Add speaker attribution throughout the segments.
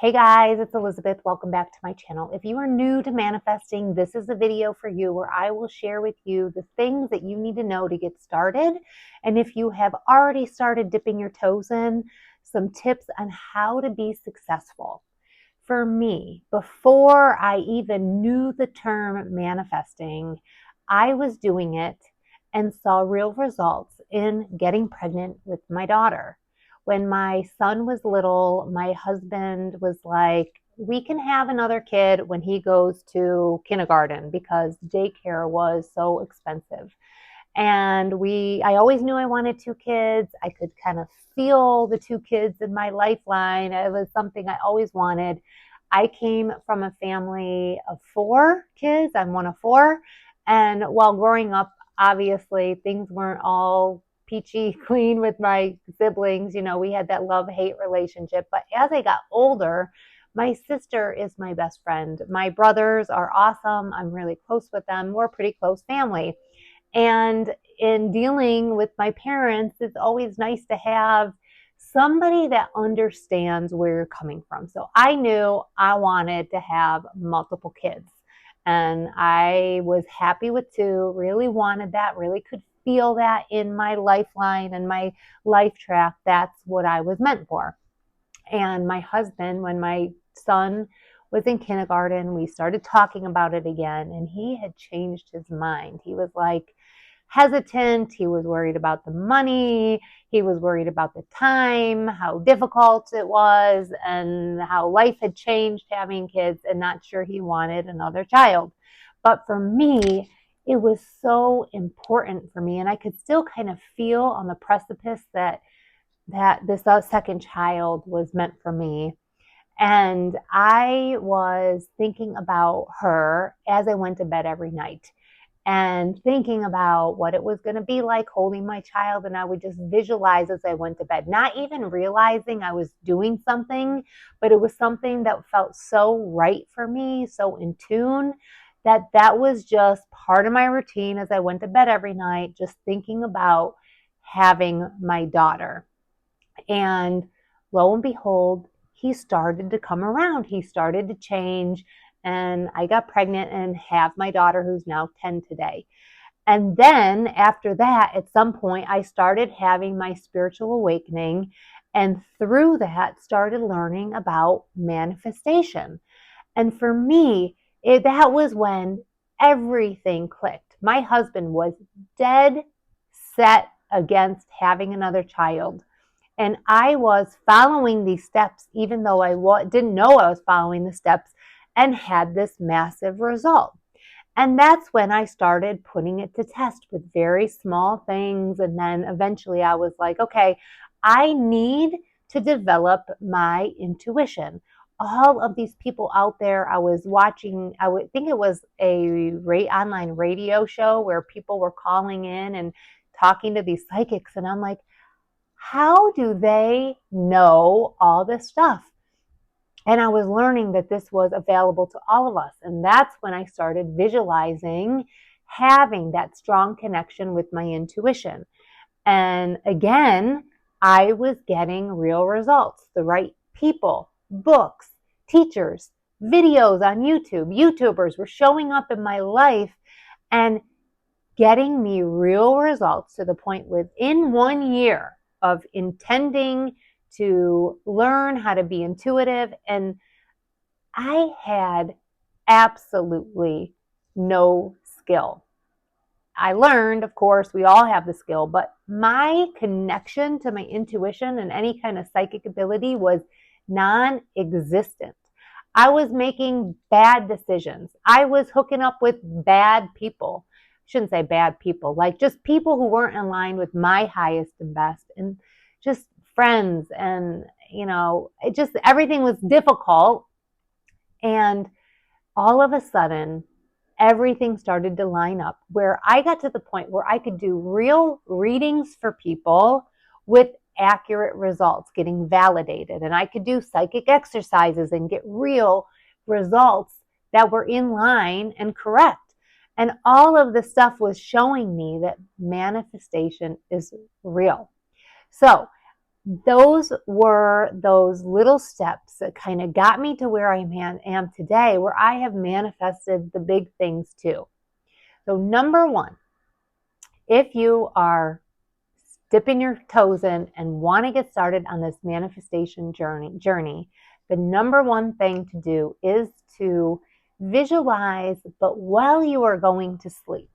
Speaker 1: Hey guys, it's Elizabeth. Welcome back to my channel. If you are new to manifesting, this is a video for you where I will share with you the things that you need to know to get started. And if you have already started dipping your toes in, some tips on how to be successful. For me, before I even knew the term manifesting, I was doing it and saw real results in getting pregnant with my daughter. When my son was little, my husband was like, we can have another kid when he goes to kindergarten because daycare was so expensive. And I always knew I wanted two kids. I could kind of feel the two kids in my lifeline. It was something I always wanted. I came from a family of four kids. I'm one of four. And while growing up, obviously, things weren't all peachy clean with my siblings. You know, we had that love-hate relationship. But as I got older, my sister is my best friend. My brothers are awesome. I'm really close with them. We're a pretty close family. And in dealing with my parents, it's always nice to have somebody that understands where you're coming from. So I knew I wanted to have multiple kids. And I was happy with two, really wanted that, really could feel that in my lifeline and my life track. That's what I was meant for. And my husband, when my son was in kindergarten, we started talking about it again, and he had changed his mind. He was like hesitant. He was worried about the money. He was worried about the time, how difficult it was, and how life had changed having kids, and not sure he wanted another child. But for me, it was so important for me, and I could still kind of feel on the precipice that this second child was meant for me. And I was thinking about her as I went to bed every night and thinking about what it was going to be like holding my child. And I would just visualize as I went to bed, not even realizing I was doing something, but it was something that felt so right for me, so in tune, that was just part of my routine as I went to bed every night, just thinking about having my daughter. And lo and behold, he started to come around. He started to change. And I got pregnant and have my daughter, who's now 10 today. And then after that, at some point, I started having my spiritual awakening. And through that, started learning about manifestation. And for me, that was when everything clicked. My husband was dead set against having another child. And I was following these steps, even though I didn't know I was following the steps, and had this massive result. And that's when I started putting it to test with very small things. And then eventually I was like, okay, I need to develop my intuition. All of these people out there, I was watching, I would think it was a online radio show where people were calling in and talking to these psychics. And I'm like, how do they know all this stuff? And I was learning that this was available to all of us. And that's when I started visualizing having that strong connection with my intuition. And again, I was getting real results. The right people, books, teachers, videos on YouTube, YouTubers were showing up in my life and getting me real results to the point within 1 year of intending to learn how to be intuitive. And I had absolutely no skill. I learned, of course, we all have the skill, but my connection to my intuition and any kind of psychic ability was non existent. I was making bad decisions. I was hooking up with bad people. I shouldn't say bad people, like just people who weren't in line with my highest and best, and just friends. And, it just everything was difficult. And all of a sudden, everything started to line up where I got to the point where I could do real readings for people with accurate results, getting validated. And I could do psychic exercises and get real results that were in line and correct. And all of the stuff was showing me that manifestation is real. So those were those little steps that kind of got me to where I am today, where I have manifested the big things too. So number one, if you are dipping your toes in and want to get started on this manifestation journey, the number one thing to do is to visualize, but while you are going to sleep.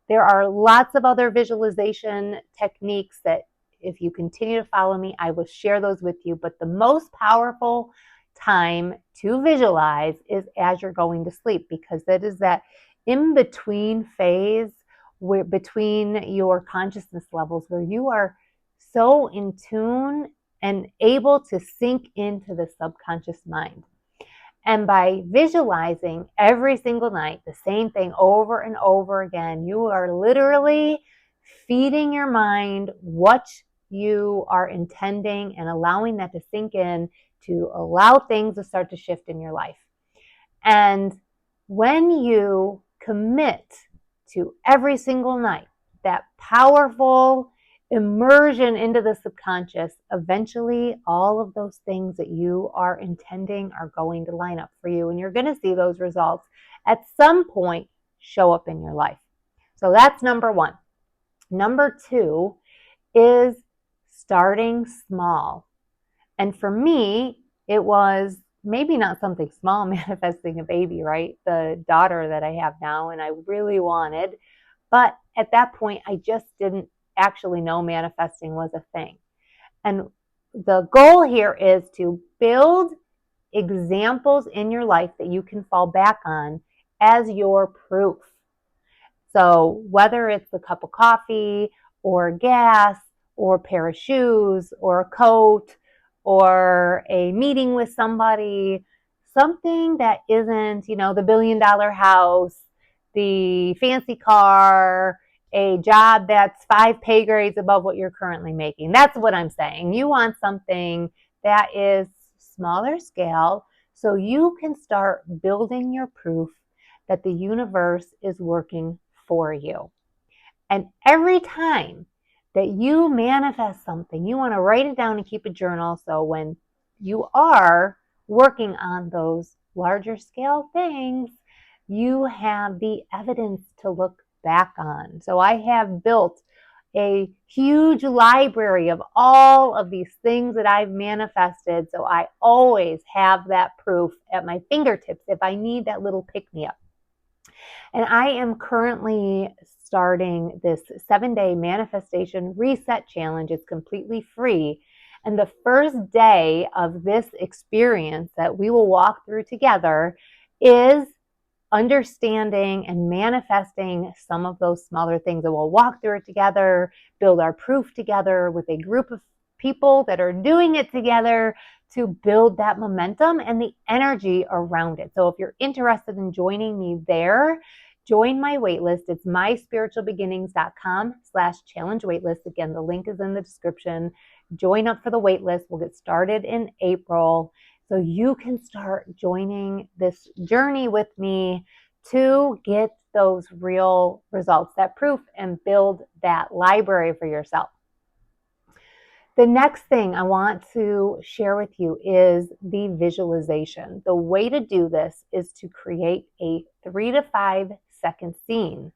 Speaker 1: There are lots of other visualization techniques that if you continue to follow me, I will share those with you. But the most powerful time to visualize is as you're going to sleep, because that is that in between phase where between your consciousness levels where you are so in tune and able to sink into the subconscious mind. And by visualizing every single night the same thing over and over again, you are literally feeding your mind what you are intending and allowing that to sink in, to allow things to start to shift in your life. And when you commit to every single night that powerful immersion into the subconscious, eventually all of those things that you are intending are going to line up for you, and you're going to see those results at some point show up in your life. So that's number one. Number two is starting small. And for me, it was maybe not something small, manifesting a baby, right? The daughter that I have now, and I really wanted. But at that point, I just didn't actually know manifesting was a thing. And the goal here is to build examples in your life that you can fall back on as your proof. So whether it's a cup of coffee or gas or a pair of shoes or a coat or a meeting with somebody, something that isn't, the $1 billion house, the fancy car, a job that's 5 pay grades above what you're currently making. That's what I'm saying. You want something that is smaller scale so you can start building your proof that the universe is working for you. And every time that you manifest something, you want to write it down and keep a journal. So when you are working on those larger scale things, you have the evidence to look back on. So I have built a huge library of all of these things that I've manifested. So I always have that proof at my fingertips if I need that little pick-me-up. And I am currently starting this 7-day manifestation reset challenge. It's completely free. And the first day of this experience that we will walk through together is understanding and manifesting some of those smaller things. And we'll walk through it together, build our proof together with a group of people that are doing it together to build that momentum and the energy around it. So if you're interested in joining me there, join my waitlist. It's myspiritualbeginnings.com/challenge waitlist. Again, the link is in the description. Join up for the waitlist. We'll get started in April. So you can start joining this journey with me to get those real results, that proof, and build that library for yourself. The next thing I want to share with you is the visualization. The way to do this is to create a 3 to 5 second scene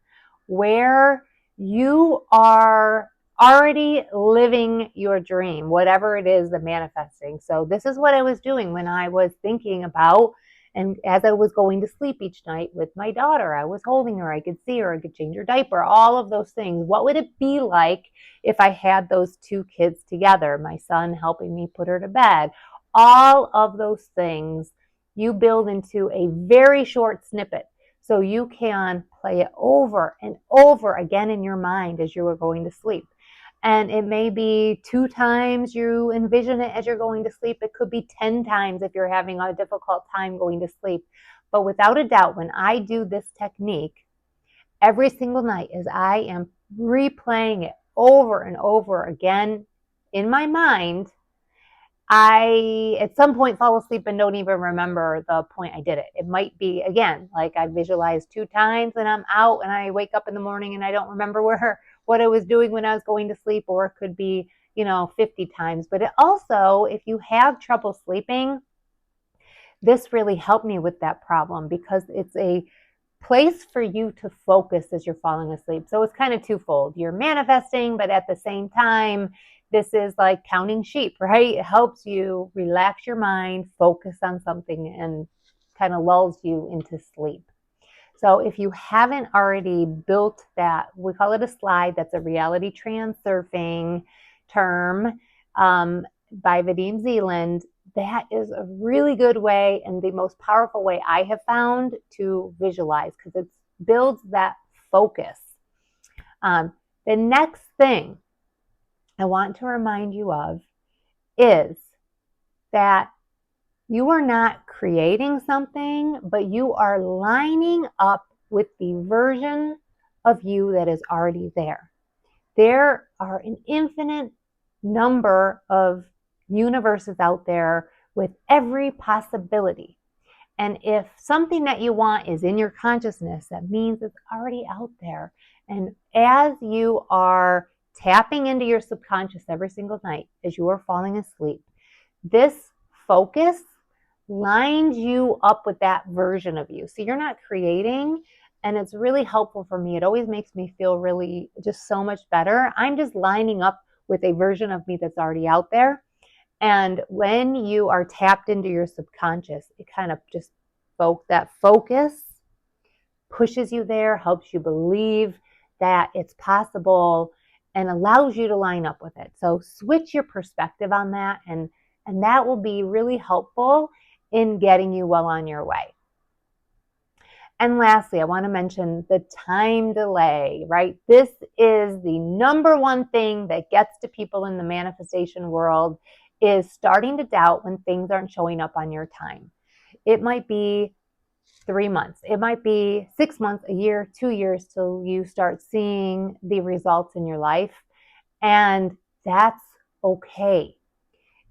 Speaker 1: where you are already living your dream, whatever it is, the manifesting. So this is what I was doing when I was thinking about, and as I was going to sleep each night with my daughter, I was holding her, I could see her, I could change her diaper, all of those things. What would it be like if I had those two kids together, my son helping me put her to bed? All of those things you build into a very short snippet so you can play it over and over again in your mind as you are going to sleep. And it may be 2 times you envision it as you're going to sleep. It could be 10 times if you're having a difficult time going to sleep. But without a doubt, when I do this technique every single night, as I am replaying it over and over again in my mind, I at some point fall asleep and don't even remember the point I did it. It might be, again, like I visualized 2 times and I'm out and I wake up in the morning and I don't remember what I was doing when I was going to sleep, or it could be, 50 times. But it also, if you have trouble sleeping, this really helped me with that problem because it's a place for you to focus as you're falling asleep. So it's kind of twofold. You're manifesting, but at the same time, this is like counting sheep, right? It helps you relax your mind, focus on something, and kind of lulls you into sleep. So if you haven't already built that, we call it a slide, that's a reality transurfing term by Vadim Zeland. That is a really good way and the most powerful way I have found to visualize because it builds that focus. The next thing I want to remind you of is that you are not creating something, but you are lining up with the version of you that is already there. There are an infinite number of universes out there with every possibility. And if something that you want is in your consciousness, that means it's already out there. And as you are tapping into your subconscious every single night as you are falling asleep, this focus lines you up with that version of you. So you're not creating, and it's really helpful for me. It always makes me feel really just so much better. I'm just lining up with a version of me that's already out there. And when you are tapped into your subconscious, it kind of just that focus pushes you there, helps you believe that it's possible, and allows you to line up with it. So switch your perspective on that, and that will be really helpful in getting you well on your way. And lastly, I want to mention the time delay, right? This is the number one thing that gets to people in the manifestation world, is starting to doubt when things aren't showing up on your time. It might be 3 months. It might be 6 months, a year, 2 years till you start seeing the results in your life. And that's okay.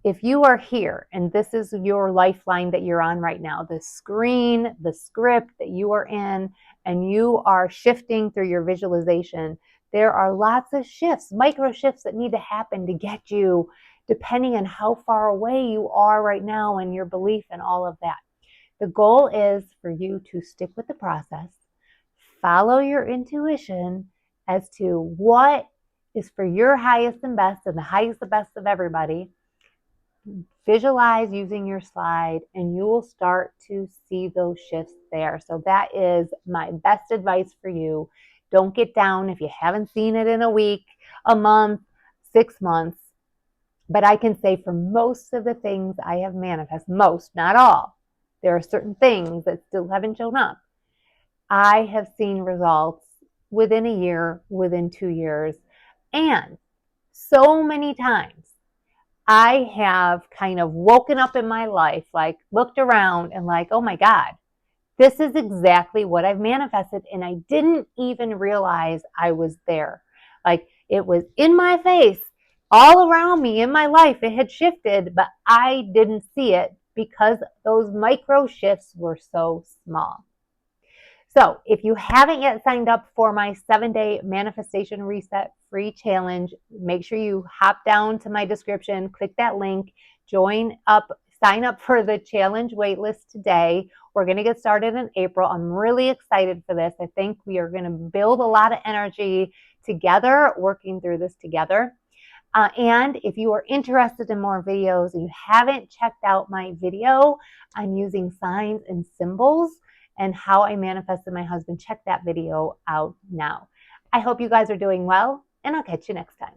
Speaker 1: If you are here and this is your lifeline that you're on right now, the screen, the script that you are in, and you are shifting through your visualization, there are lots of shifts, micro shifts that need to happen to get you, depending on how far away you are right now and your belief and all of that. The goal is for you to stick with the process, follow your intuition as to what is for your highest and best and the highest and best of everybody. Visualize using your slide, and you will start to see those shifts there. So that is my best advice for you. Don't get down if you haven't seen it in a week, a month, 6 months. But I can say for most of the things I have manifested, most, not all, there are certain things that still haven't shown up. I have seen results within a year, within 2 years, and so many times I have kind of woken up in my life, like looked around and like, oh my God, this is exactly what I've manifested. And I didn't even realize I was there. Like it was in my face, all around me in my life. It had shifted, but I didn't see it because those micro shifts were so small. So if you haven't yet signed up for my 7-day manifestation reset free challenge, make sure you hop down to my description, click that link, join up, sign up for the challenge waitlist today. We're going to get started in April. I'm really excited for this. I think we are going to build a lot of energy together, working through this together. And if you are interested in more videos and you haven't checked out my video on using signs and symbols and how I manifested my husband, check that video out now. I hope you guys are doing well, and I'll catch you next time.